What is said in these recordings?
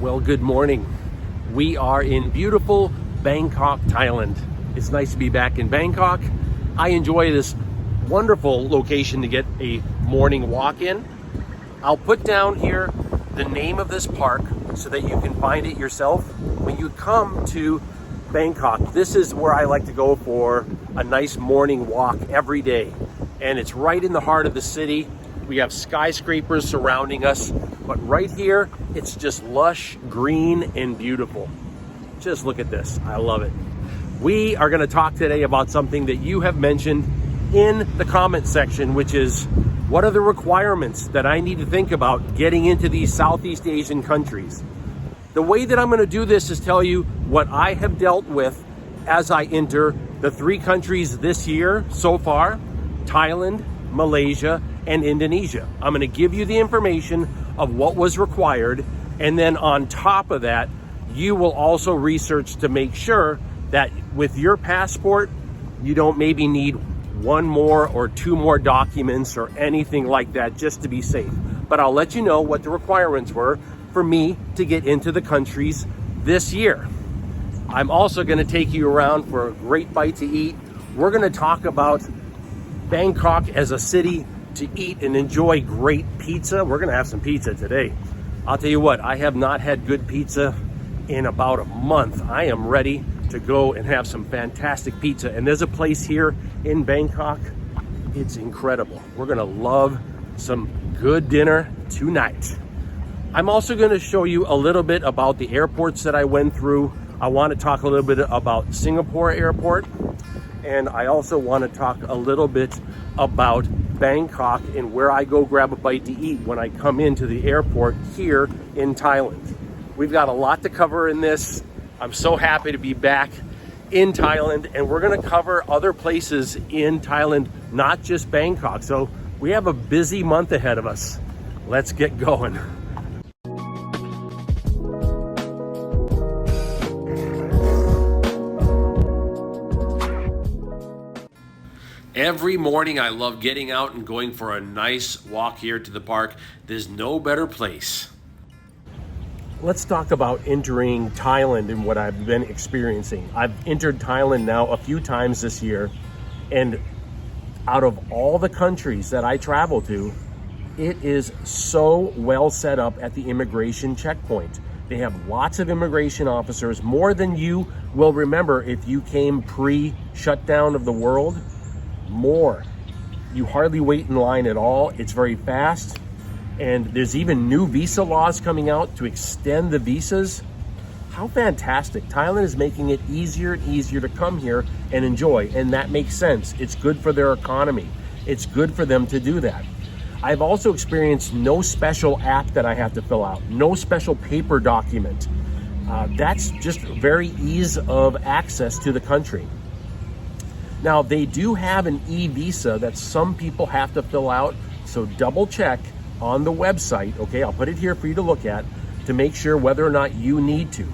Well, good morning. We are in beautiful Bangkok, Thailand. It's nice to be back in Bangkok. I enjoy this wonderful location to get a morning walk in. I'll put down here the name of this park so that you can find it yourself. When you come to Bangkok, this is where I like to go for a nice morning walk every day. And it's right in the heart of the city. We have skyscrapers surrounding us, but right here, it's just lush, green, and beautiful. Just look at this. I love it. We are going to talk today about something that you have mentioned in the comment section, which is what are the requirements that I need to think about getting into these Southeast Asian countries? The way that I'm going to do this is tell you what I have dealt with as I enter the 3 countries this year so far: Thailand, Malaysia, and Indonesia. I'm going to give you the information of what was required, and then on top of that, you will also research to make sure that with your passport, you don't maybe need 1 more or 2 more documents or anything like that, just to be safe. But I'll let you know what the requirements were for me to get into the countries this year. I'm also going to take you around for a great bite to eat. We're going to talk about Bangkok as a city to eat and enjoy great pizza. We're gonna have some pizza today. I'll tell you what, I have not had good pizza in about a month. I am ready to go and have some fantastic pizza. And there's a place here in Bangkok, it's incredible. We're gonna love some good dinner tonight. I'm also gonna show you a little bit about the airports that I went through. I wanna talk a little bit about Singapore Airport. And I also want to talk a little bit about Bangkok and where I go grab a bite to eat when I come into the airport here in Thailand. We've got a lot to cover in this. I'm so happy to be back in Thailand, and we're going to cover other places in Thailand, not just Bangkok. So we have a busy month ahead of us. Let's get going. Every morning I love getting out and going for a nice walk here to the park. There's no better place. Let's talk about entering Thailand and what I've been experiencing. I've entered Thailand now a few times this year, and out of all the countries that I travel to, it is so well set up at the immigration checkpoint. They have lots of immigration officers, more than you will remember if you came pre-shutdown of the world. More. You hardly wait in line at all. It's very fast, and there's even new visa laws coming out to extend the visas. How fantastic. Thailand is making it easier and easier to come here and enjoy, and that makes sense. It's good for their economy. It's good for them to do that. I've also experienced no special app that I have to fill out, no special paper document. That's just very ease of access to the country. Now, they do have an e-visa that some people have to fill out, so double check on the website, okay? I'll put it here for you to look at to make sure whether or not you need to.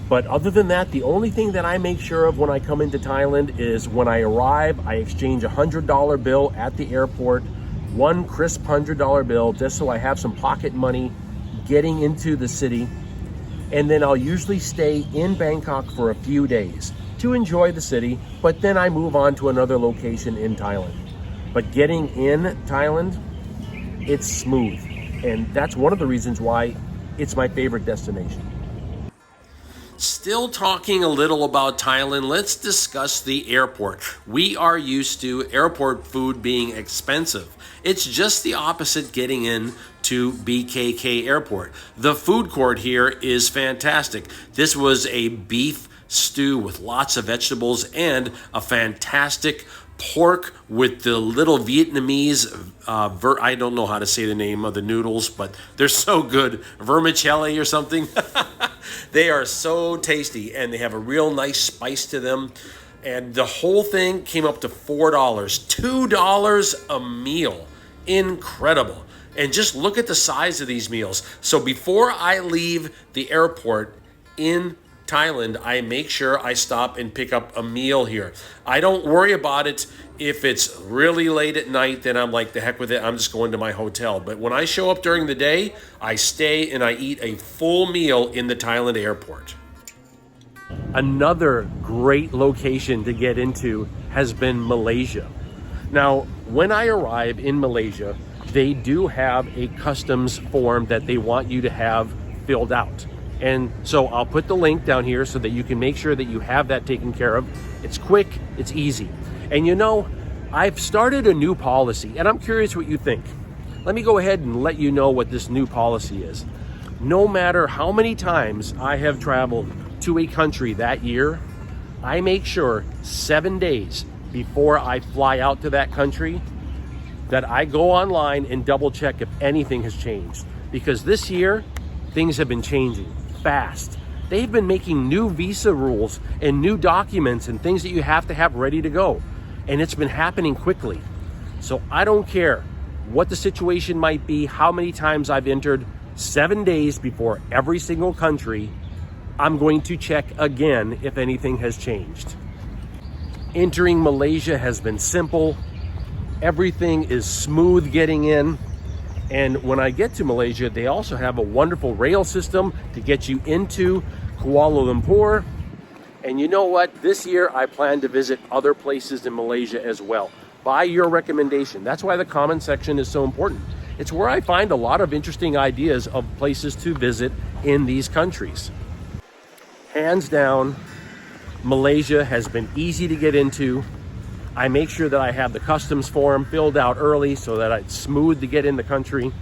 But other than that, the only thing that I make sure of when I come into Thailand is when I arrive, I exchange a $100 bill at the airport, 1 crisp $100 bill, just so I have some pocket money getting into the city. And then I'll usually stay in Bangkok for a few days to enjoy the city, but then I move on to another location in Thailand. But getting in Thailand, it's smooth. And that's one of the reasons why it's my favorite destination. Still talking a little about Thailand, let's discuss the airport. We are used to airport food being expensive. It's just the opposite getting in to BKK Airport. The food court here is fantastic. This was a beef stew with lots of vegetables and a fantastic pork with the little Vietnamese, I don't know how to say the name of the noodles, but they're so good. Vermicelli or something. They are so tasty, and they have a real nice spice to them. And the whole thing came up to $4. $2 a meal. Incredible. And just look at the size of these meals. So before I leave the airport in Thailand, I make sure I stop and pick up a meal here. I don't worry about it if it's really late at night, then I'm like, the heck with it, I'm just going to my hotel. But when I show up during the day, I stay and I eat a full meal in the Thailand airport. Another great location to get into has been Malaysia. Now, when I arrive in Malaysia, they do have a customs form that they want you to have filled out. And so I'll put the link down here so that you can make sure that you have that taken care of. It's quick, it's easy. And you know, I've started a new policy and I'm curious what you think. Let me go ahead and let you know what this new policy is. No matter how many times I have traveled to a country that year, I make sure 7 days before I fly out to that country that I go online and double check if anything has changed. Because this year, things have been changing fast. They've been making new visa rules and new documents and things that you have to have ready to go. And it's been happening quickly. So I don't care what the situation might be, how many times I've entered, 7 days before every single country, I'm going to check again if anything has changed. Entering Malaysia has been simple. Everything is smooth getting in. And when I get to Malaysia, they also have a wonderful rail system to get you into Kuala Lumpur. And you know what? This year, I plan to visit other places in Malaysia as well, by your recommendation. That's why the comment section is so important. It's where I find a lot of interesting ideas of places to visit in these countries. Hands down, Malaysia has been easy to get into. I make sure that I have the customs form filled out early so that it's smooth to get in the country.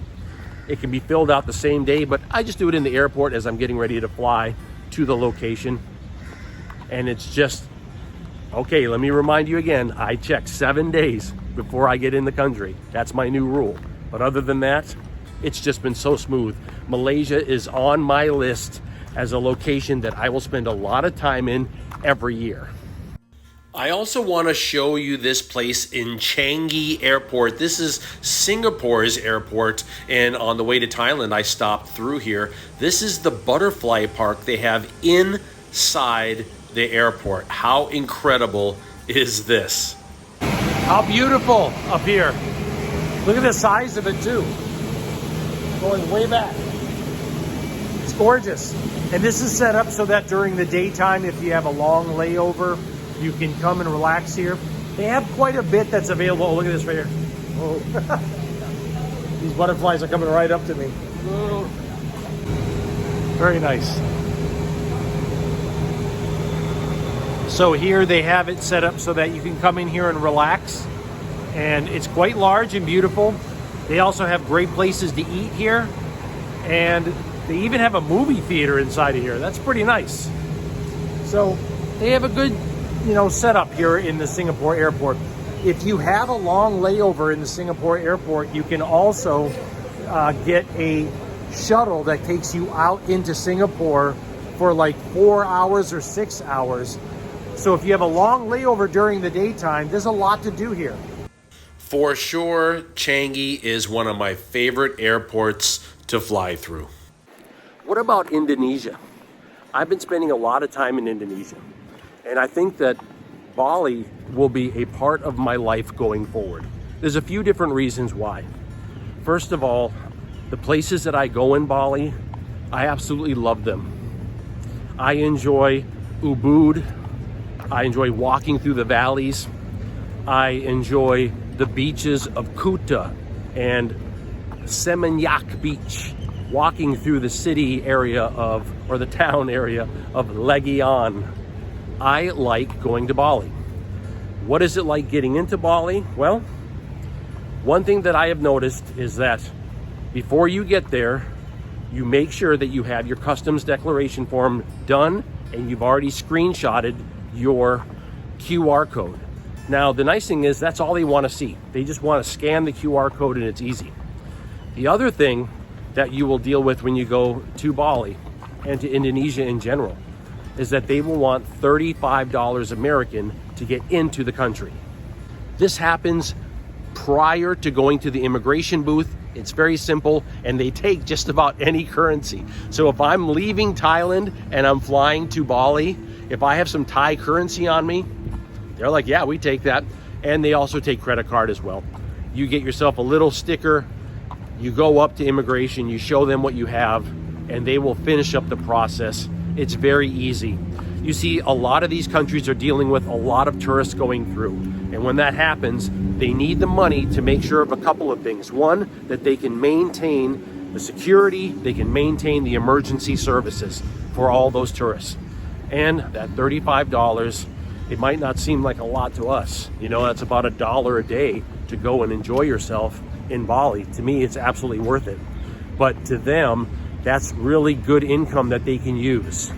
It can be filled out the same day, but I just do it in the airport as I'm getting ready to fly to the location. And it's just, okay, let me remind you again, I check 7 days before I get in the country. That's my new rule. But other than that, it's just been so smooth. Malaysia is on my list as a location that I will spend a lot of time in every year. I also want to show you this place in Changi Airport. This is Singapore's airport, and on the way to Thailand, I stopped through here. This is the butterfly park they have inside the airport. How incredible is this? How beautiful up here. Look at the size of it too. Going way back. It's gorgeous. And this is set up so that during the daytime, if you have a long layover, you can come and relax here. They have quite a bit that's available. Oh, look at this right here. Oh. These butterflies are coming right up to me. Oh. Very nice. So here they have it set up so that you can come in here and relax. And it's quite large and beautiful. They also have great places to eat here. And they even have a movie theater inside of here. That's pretty nice. So they have a good, setup here in the Singapore airport. If you have a long layover in the Singapore airport, you can also get a shuttle that takes you out into Singapore for like 4 hours or 6 hours. So if you have a long layover during the daytime, there's a lot to do here. For sure, Changi is one of my favorite airports to fly through. What about Indonesia? I've been spending a lot of time in Indonesia, and I think that Bali will be a part of my life going forward. There's a few different reasons why. First of all, the places that I go in Bali, I absolutely love them. I enjoy Ubud. I enjoy walking through the valleys. I enjoy the beaches of Kuta and Seminyak Beach, walking through the city area or the town area of Legian. I like going to Bali. What is it like getting into Bali? Well, one thing that I have noticed is that before you get there, you make sure that you have your customs declaration form done and you've already screenshotted your QR code. Now, the nice thing is that's all they want to see. They just want to scan the QR code and it's easy. The other thing that you will deal with when you go to Bali and to Indonesia in general is that they will want $35 American to get into the country. This happens prior to going to the immigration booth It's very simple, and they take just about any currency. So if I'm leaving Thailand and I'm flying to Bali, if I have some Thai currency on me, they're like, yeah, we take that. And they also take credit card as well. You get yourself a little sticker, you go up to immigration, you show them what you have, and they will finish up the process. It's very easy. You see, a lot of these countries are dealing with a lot of tourists going through. And when that happens, they need the money to make sure of a couple of things. One, that they can maintain the security, they can maintain the emergency services for all those tourists. And that $35, it might not seem like a lot to us. You know, that's about $1 a day to go and enjoy yourself in Bali. To me, it's absolutely worth it. But to them, that's really good income that they can use.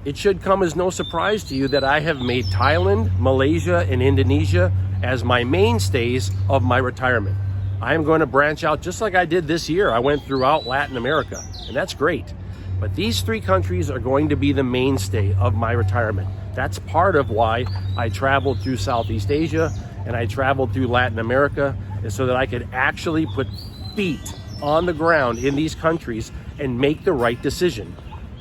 It should come as no surprise to you that I have made Thailand, Malaysia, and Indonesia as my mainstays of my retirement. I am going to branch out just like I did this year. I went throughout Latin America, and that's great. But these 3 countries are going to be the mainstay of my retirement. That's part of why I traveled through Southeast Asia and I traveled through Latin America, is so that I could actually put feet on the ground in these countries and make the right decision.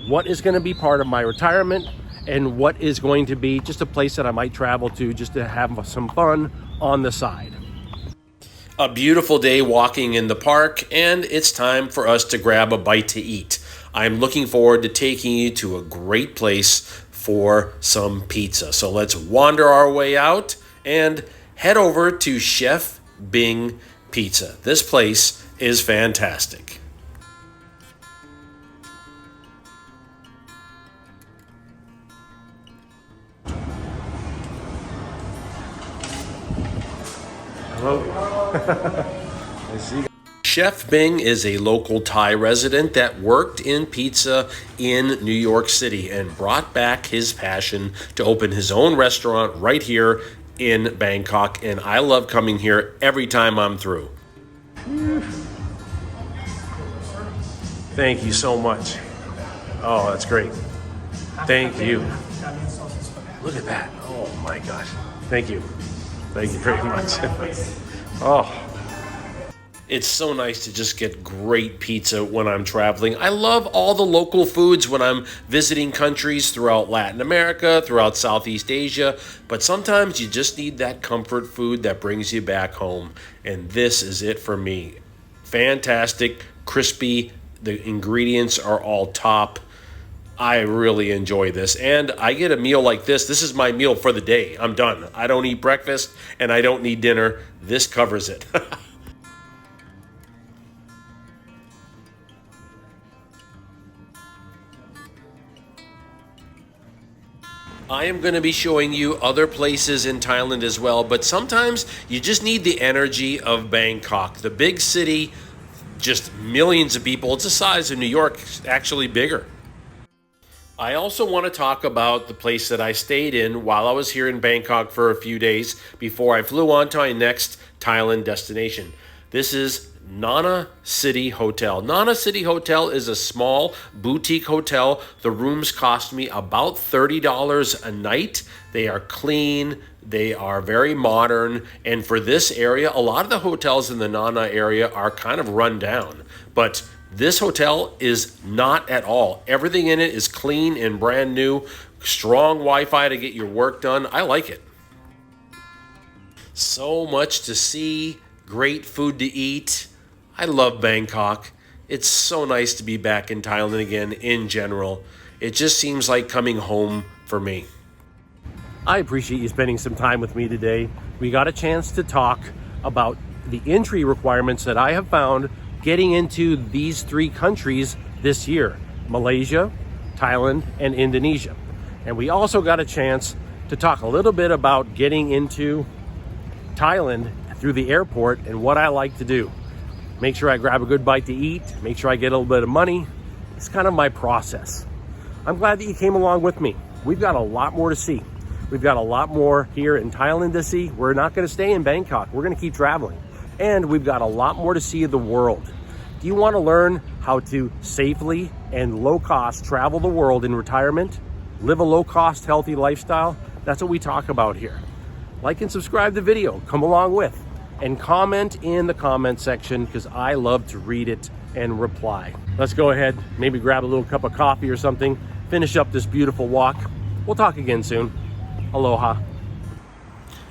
What is going to be part of my retirement and what is going to be just a place that I might travel to just to have some fun on the side. A beautiful day walking in the park, and it's time for us to grab a bite to eat. I'm looking forward to taking you to a great place for some pizza. So let's wander our way out and head over to Chef Bing Pizza. This place is fantastic. Hello. I see. Chef Bing is a local Thai resident that worked in pizza in New York City and brought back his passion to open his own restaurant right here in Bangkok. And I love coming here every time I'm through. Thank you so much. Oh, that's great. Thank you. Look at that. Oh my gosh. Thank you. Thank you very much. Oh, it's so nice to just get great pizza when I'm traveling. I love all the local foods when I'm visiting countries throughout Latin America, throughout Southeast Asia, but sometimes you just need that comfort food that brings you back home, and this is it for me. Fantastic, crispy, the ingredients are all top. I really enjoy this, and I get a meal like this. This is my meal for the day. I'm done. I don't eat breakfast, and I don't need dinner. This covers it. I am going to be showing you other places in Thailand as well, but sometimes you just need the energy of Bangkok. The big city, just millions of people. It's the size of New York, actually bigger. I also want to talk about the place that I stayed in while I was here in Bangkok for a few days before I flew on to my next Thailand destination. This is Nana City Hotel. Nana City Hotel is a small boutique hotel. The rooms cost me about $30 a night. They are clean, they are very modern, and for this area, a lot of the hotels in the Nana area are kind of run down. But this hotel is not at all. Everything in it is clean and brand new. Strong Wi-Fi to get your work done. I like it. So much to see. Great food to eat. I love Bangkok. It's so nice to be back in Thailand again in general. It just seems like coming home for me. I appreciate you spending some time with me today. We got a chance to talk about the entry requirements that I have found getting into these 3 countries this year: Malaysia, Thailand, and Indonesia. And we also got a chance to talk a little bit about getting into Thailand through the airport and what I like to do. Make sure I grab a good bite to eat, make sure I get a little bit of money. It's kind of my process. I'm glad that you came along with me. We've got a lot more to see. We've got a lot more here in Thailand to see. We're not going to stay in Bangkok. We're going to keep traveling. And we've got a lot more to see of the world. Do you want to learn how to safely and low cost travel the world in retirement? Live a low cost, healthy lifestyle? That's what we talk about here. Like and subscribe to the video. Come along with. and comment in the comment section because I love to read it and reply. Let's go ahead, maybe grab a little cup of coffee or something, finish up this beautiful walk. We'll talk again soon. Aloha.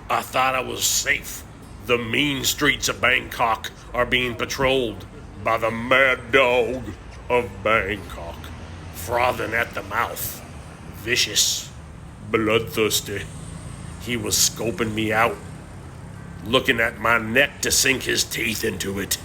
I thought I was safe. The mean streets of Bangkok are being patrolled by the mad dog of Bangkok, frothing at the mouth, vicious, bloodthirsty. He was scoping me out, looking at my neck to sink his teeth into it.